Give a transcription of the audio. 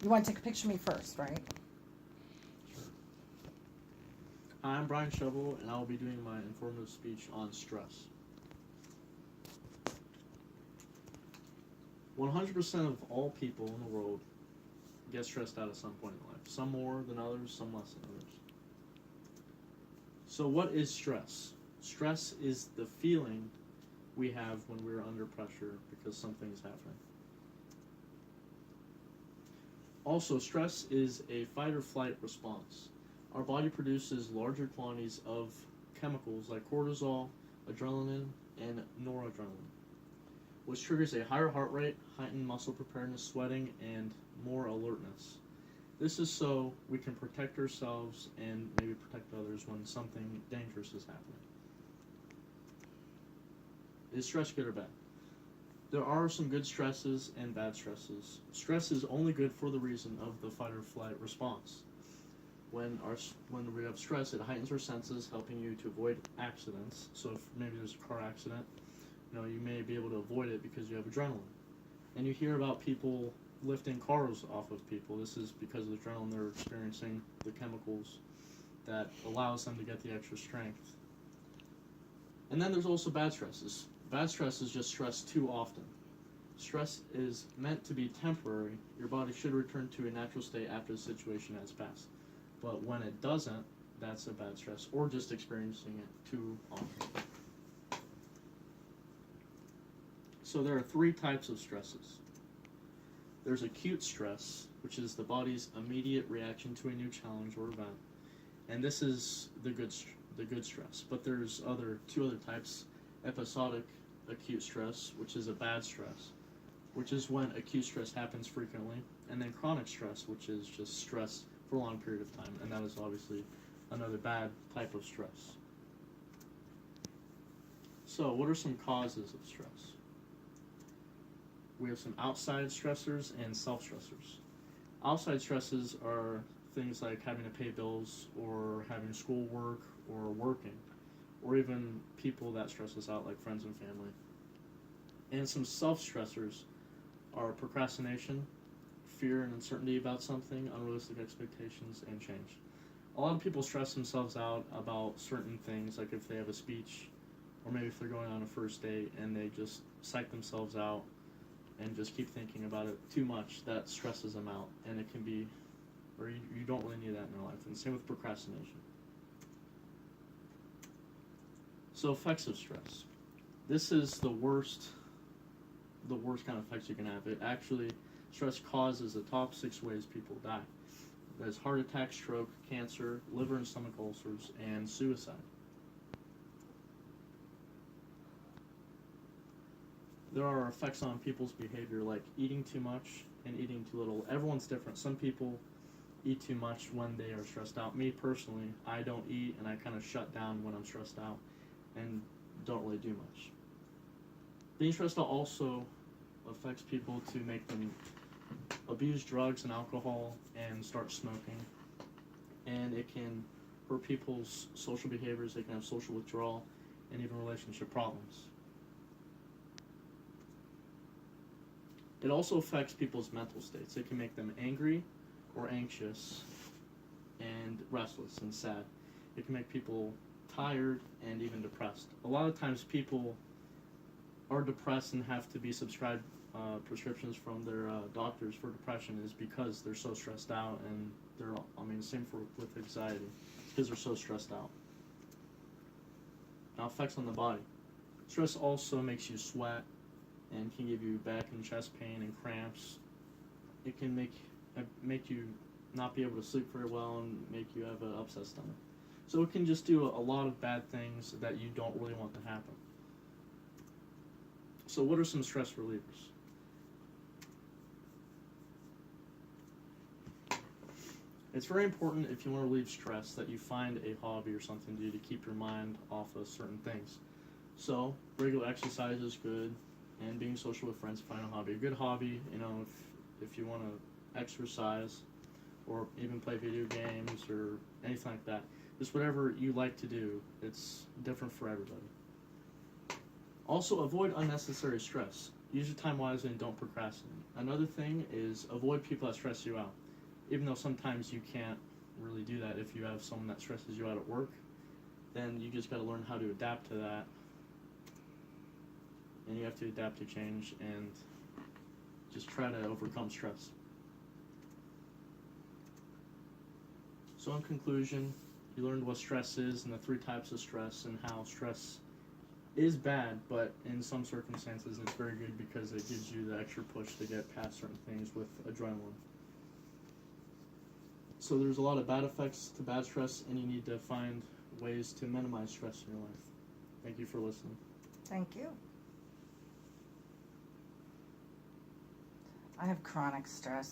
You want to take a picture of me first, right? Sure. Hi, I'm Brian Shovel, and I will be doing my informative speech on stress. 100% of all people in the world get stressed out at some point in life. Some more than others, some less than others. So what is stress? Stress is the feeling we have when we're under pressure because something is happening. Also, stress is a fight or flight response. Our body produces larger quantities of chemicals like cortisol, adrenaline, and noradrenaline, which triggers a higher heart rate, heightened muscle preparedness, sweating, and more alertness. This is so we can protect ourselves and maybe protect others when something dangerous is happening. Is stress good or bad? There are some good stresses and bad stresses. Stress is only good for the reason of the fight or flight response. When we have stress, it heightens our senses, helping you to avoid accidents. So if maybe there's a car accident, you may be able to avoid it because you have adrenaline. And you hear about people lifting cars off of people. This is because of the adrenaline they're experiencing, the chemicals that allows them to get the extra strength. And then there's also bad stresses. Bad stress is just stress too often. Stress is meant to be temporary. Your body should return to a natural state after the situation has passed. But when it doesn't, that's a bad stress, or just experiencing it too often. So there are three types of stresses. There's acute stress, which is the body's immediate reaction to a new challenge or event, and this is the good stress. But there's two other types: episodic acute stress, which is a bad stress, which is when acute stress happens frequently, and then chronic stress, which is just stress for a long period of time, and that is obviously another bad type of stress. So, what are some causes of stress? We have some outside stressors and self-stressors. Outside stresses are things like having to pay bills, or having schoolwork, or working, or even people that stress us out, like friends and family. And some self-stressors are procrastination, fear and uncertainty about something, unrealistic expectations, and change. A lot of people stress themselves out about certain things, like if they have a speech, or maybe if they're going on a first date, and they just psych themselves out and just keep thinking about it too much. That stresses them out, and it can be, or you don't really need that in your life. And same with procrastination. So effects of stress. This is the worst kind of effects you can have. It actually, stress causes the top 6 ways people die. There's heart attack, stroke, cancer, liver and stomach ulcers, and suicide. There are effects on people's behavior, like eating too much and eating too little. Everyone's different. Some people eat too much when they are stressed out. Me personally, I don't eat, and I kind of shut down when I'm stressed out and don't really do much. Being stressed out also affects people to make them abuse drugs and alcohol and start smoking. And it can hurt people's social behaviors. They can have social withdrawal and even relationship problems. It also affects people's mental states. It can make them angry or anxious and restless and sad. It can make people tired and even depressed. A lot of times people are depressed and have to be subscribed prescriptions from their doctors for depression is because they're so stressed out, and same with anxiety, because they're so stressed out. Now, effects on the body. Stress also makes you sweat and can give you back and chest pain and cramps. It can make you not be able to sleep very well and make you have an upset stomach. So it can just do a lot of bad things that you don't really want to happen. So what are some stress relievers? It's very important, if you want to relieve stress, that you find a hobby or something to do to keep your mind off of certain things. So regular exercise is good, and being social with friends, find a hobby. A good hobby, if you want to exercise or even play video games or anything like that, just whatever you like to do. It's different for everybody. Also, avoid unnecessary stress. Use your time wisely and don't procrastinate. Another thing is avoid people that stress you out. Even though sometimes you can't really do that if you have someone that stresses you out at work, then you just got to learn how to adapt to that. And you have to adapt to change and just try to overcome stress. So in conclusion, you learned what stress is and the 3 types of stress and how stress is bad, but in some circumstances it's very good because it gives you the extra push to get past certain things with adrenaline. So there's a lot of bad effects to bad stress, and you need to find ways to minimize stress in your life. Thank you for listening. Thank you. I have chronic stress.